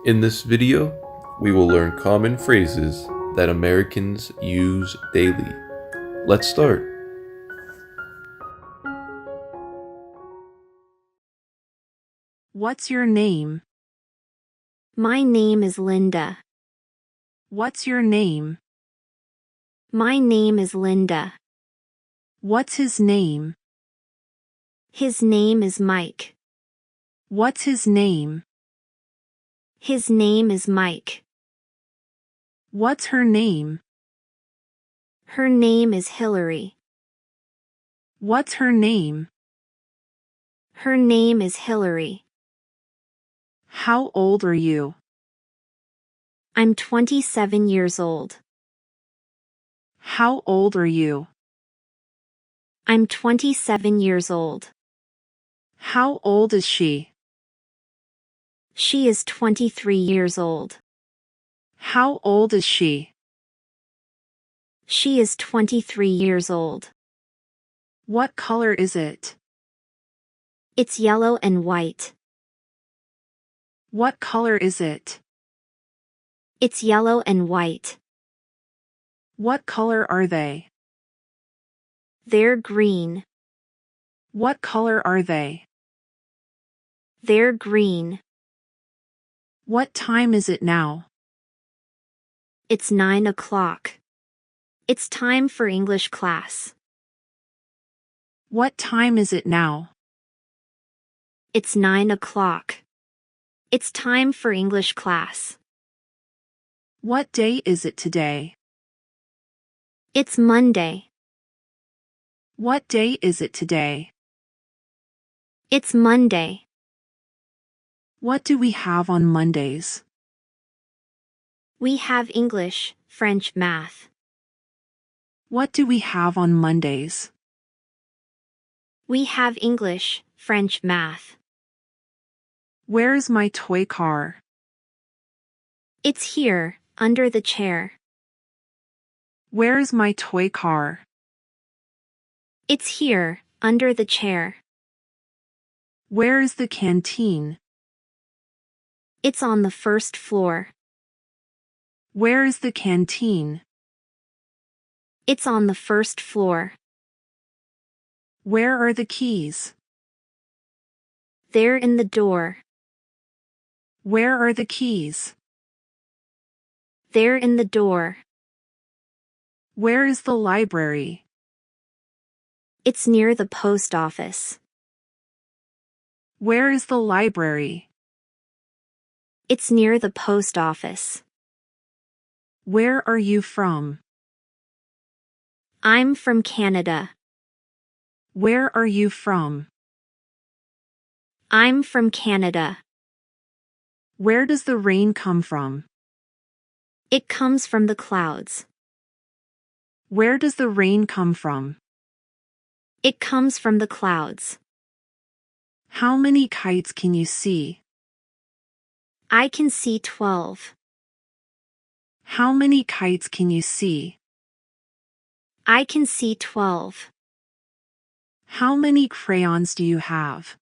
In this video, we will learn common phrases that Americans use daily. Let's start. What's your name? My name is Linda. What's your name? My name is Linda. What's his name? His name is Mike. What's his name? His name is Mike. What's her name? Her name is Hillary. What's her name? Her name is Hillary. How old are you? I'm 27 years old. How old are you? I'm 27 years old. How old is she? She is 23 years old. How old is she? She is 23 years old. What color is it? It's yellow and white. What color is it? It's yellow and white. What color are they? They're green. What color are they? They're green. What time is it now? It's 9 o'clock. It's time for English class. What time is it now? It's 9 o'clock. It's time for English class. What day is it today? It's Monday. What day is it today? It's Monday. What do we have on Mondays? We have English, French, math. What do we have on Mondays? We have English, French, math. Where's my toy car? It's here, under the chair. Where's my toy car? It's here, under the chair. Where is the canteen? It's on the first floor. Where is the canteen? It's on the first floor. Where are the keys? They're in the door. Where are the keys? They're in the door. Where is the library? It's near the post office. Where is the library? It's near the post office. Where are you from? I'm from Canada. Where are you from? I'm from Canada. Where does the rain come from? It comes from the clouds. Where does the rain come from? It comes from the clouds. How many kites can you see? I can see 12. How many kites can you see? I can see 12. How many crayons do you have?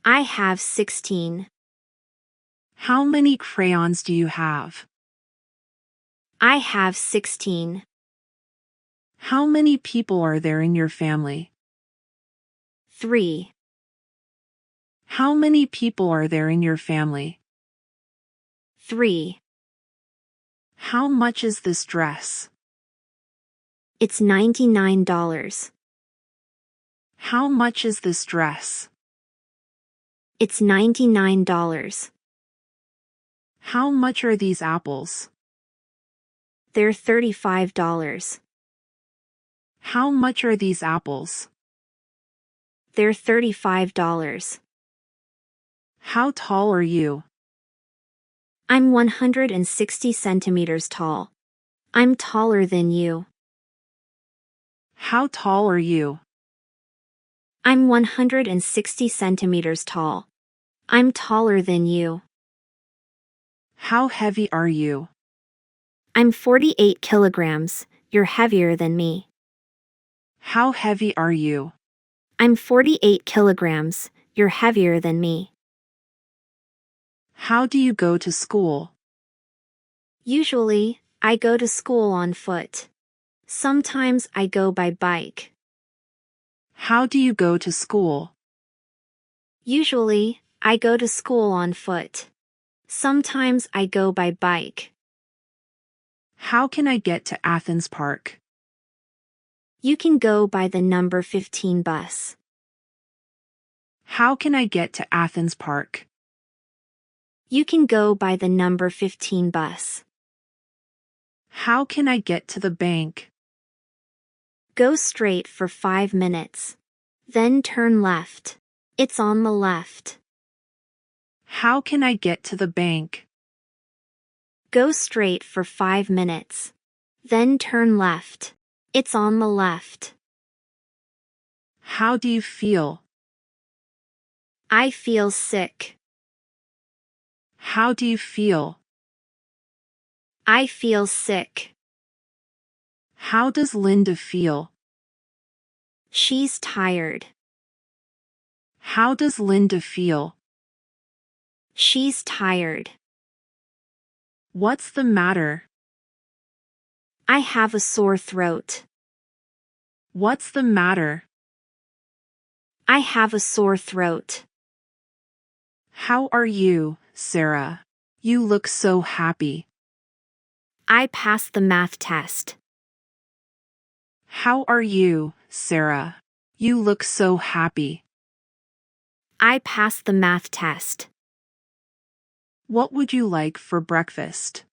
I have 16. How many crayons do you have? I have 16. How many people are there in your family? 3. How many people are there in your family? 3. How much is this dress? It's $99. How much is this dress? It's $99. How much are these apples? They're $35. How much are these apples? They're $35. How tall are you? I'm 160 centimeters tall. I'm taller than you. How tall are you? I'm 160 centimeters tall. I'm taller than you. How heavy are you? I'm 48 kilograms. You're heavier than me. How heavy are you? I'm 48 kilograms. You're heavier than me. How do you go to school? Usually, I go to school on foot. Sometimes I go by bike. How do you go to school? Usually, I go to school on foot. Sometimes I go by bike. How can I get to Athens Park? You can go by the number 15 bus. How can I get to Athens Park? You can go by the number 15 bus. How can I get to the bank? Go straight for 5 minutes. Then turn left. It's on the left. How can I get to the bank? Go straight for 5 minutes. Then turn left. It's on the left. How do you feel? I feel sick. How do you feel? I feel sick. How does Linda feel? She's tired. How does Linda feel? She's tired. What's the matter? I have a sore throat. What's the matter? I have a sore throat. How are you, Sarah? You look so happy. I passed the math test. How are you, Sarah? You look so happy. I passed the math test. What would you like for breakfast?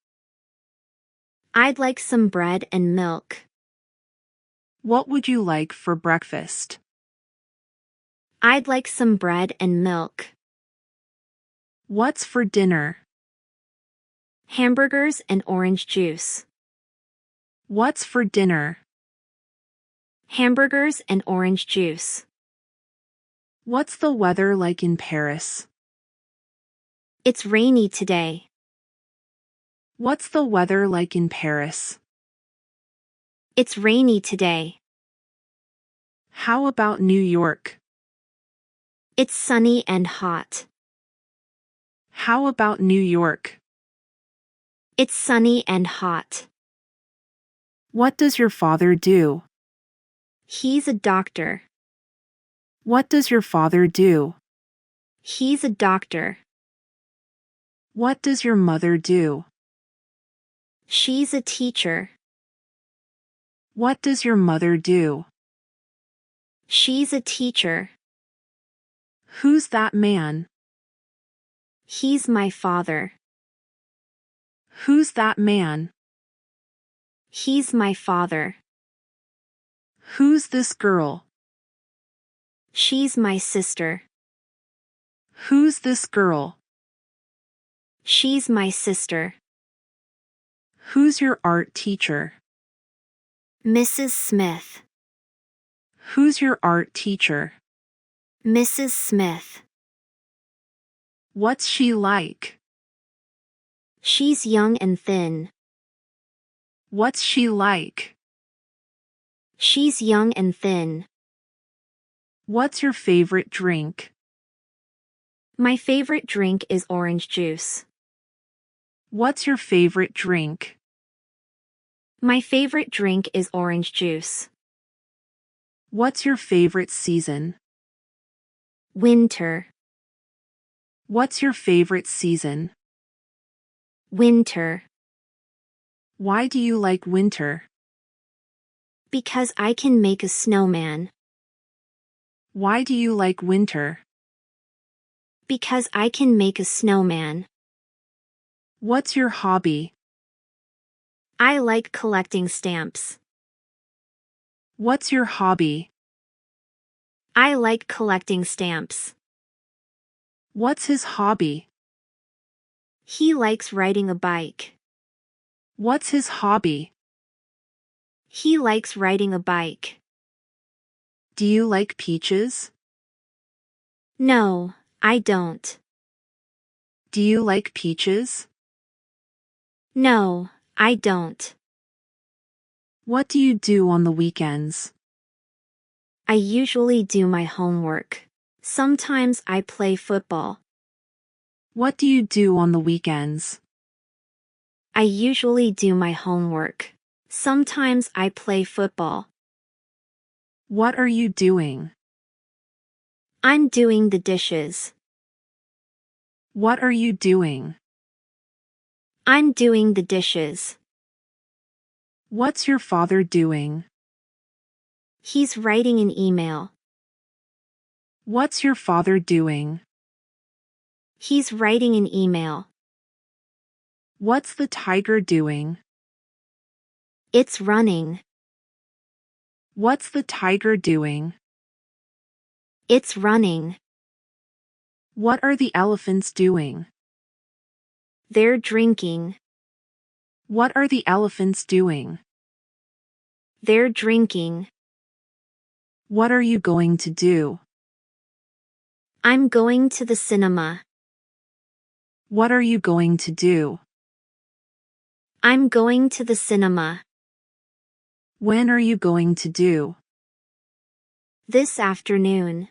I'd like some bread and milk. What would you like for breakfast? I'd like some bread and milk. What's for dinner? Hamburgers and orange juice. What's for dinner? Hamburgers and orange juice. What's the weather like in Paris? It's rainy today. What's the weather like in Paris? It's rainy today. How about New York? It's sunny and hot. How about New York? It's sunny and hot. What does your father do? He's a doctor. What does your father do? He's a doctor. What does your mother do? She's a teacher. What does your mother do? She's a teacher. Who's that man? He's my father. Who's that man? He's my father. Who's this girl? She's my sister. Who's this girl? She's my sister. Who's your art teacher? Mrs. Smith. Who's your art teacher? Mrs. Smith. What's she like? She's young and thin. What's she like? She's young and thin. What's your favorite drink? My favorite drink is orange juice. What's your favorite drink? My favorite drink is orange juice. What's your favorite season? Winter. What's your favorite season? Winter. Why do you like winter? Because I can make a snowman. Why do you like winter? Because I can make a snowman. What's your hobby? I like collecting stamps. What's your hobby? I like collecting stamps. What's his hobby? He likes riding a bike. What's his hobby? He likes riding a bike. Do you like peaches? No, I don't. Do you like peaches? No, I don't. What do you do on the weekends? I usually do my homework. Sometimes I play football. What do you do on the weekends? I usually do my homework. Sometimes I play football. What are you doing? I'm doing the dishes. What are you doing? I'm doing the dishes. What's your father doing? He's writing an email. What's your father doing? He's writing an email. What's the tiger doing? It's running. What's the tiger doing? It's running. What are the elephants doing? They're drinking. What are the elephants doing? They're drinking. What are you going to do? I'm going to the cinema. What are you going to do? I'm going to the cinema. When are you going to do? This afternoon.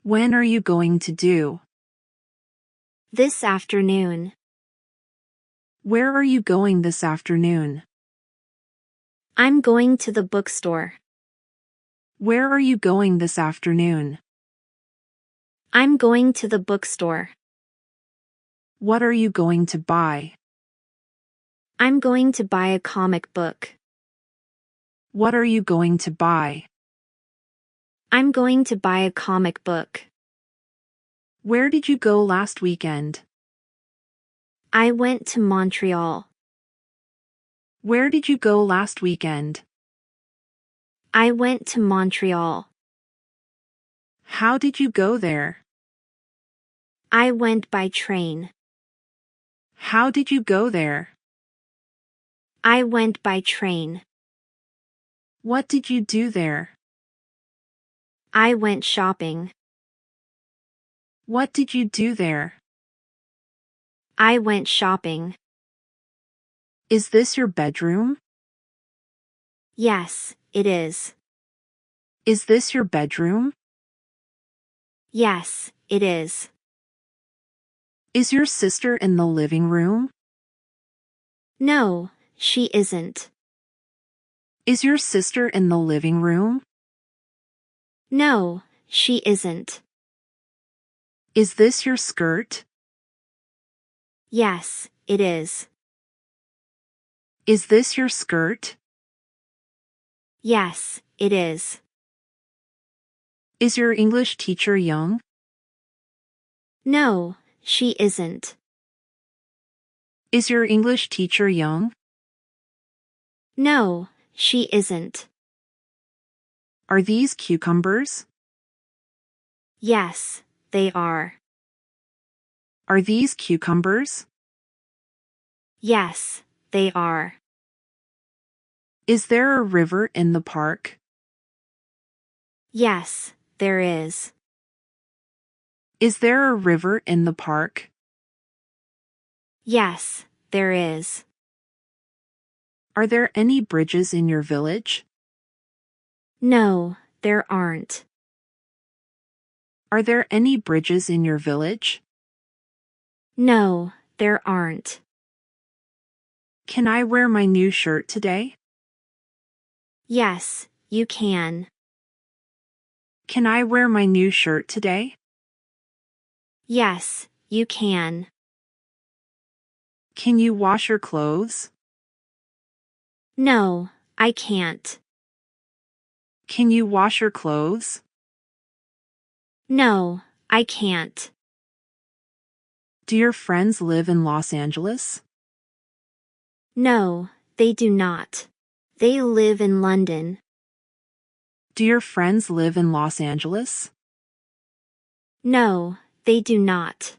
When are you going to do? This afternoon. Where are you going this afternoon? I'm going to the bookstore. Where are you going this afternoon? I'm going to the bookstore. What are you going to buy? I'm going to buy a comic book. What are you going to buy? I'm going to buy a comic book. Where did you go last weekend? I went to Montreal. Where did you go last weekend? I went to Montreal. How did you go there? I went by train. How did you go there? I went by train. What did you do there? I went shopping. What did you do there? I went shopping. Is this your bedroom? Yes, it is. Is this your bedroom? Yes, it is. Is your sister in the living room? No, she isn't. Is your sister in the living room? No, she isn't. Is this your skirt? Yes, it is. Is this your skirt? Yes, it is. Is your English teacher young? No, she isn't. Is your English teacher young? No, she isn't. Are these cucumbers? Yes, they are. Are these cucumbers? Yes, they are. Is there a river in the park? Yes, there is. Is there a river in the park? Yes, there is. Are there any bridges in your village? No, there aren't. Are there any bridges in your village? No, there aren't. Can I wear my new shirt today? Yes, you can. Can I wear my new shirt today? Yes, you can. Can you wash your clothes? No, I can't. Can you wash your clothes? No, I can't. Do your friends live in Los Angeles? No, they do not. They live in London. Do your friends live in Los Angeles? No, they do not.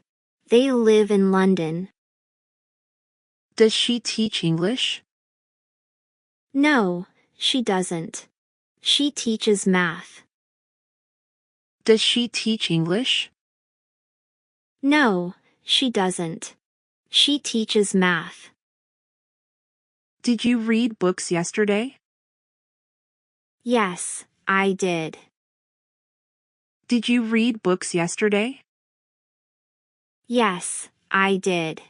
They live in London. Does she teach English? No, she doesn't. She teaches math. Does she teach English? No, she doesn't. She teaches math. Did you read books yesterday? Yes, I did. Did you read books yesterday? Yes, I did.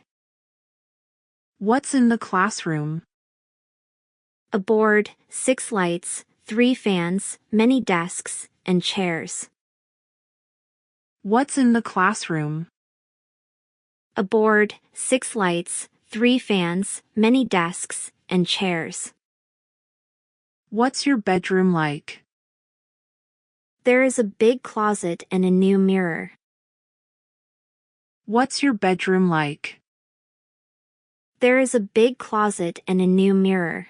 What's in the classroom? A board, 6 lights, 3 fans, many desks, and chairs. What's in the classroom? A board, 6 lights, 3 fans, many desks, and chairs. What's your bedroom like? There is a big closet and a new mirror. What's your bedroom like? There is a big closet and a new mirror.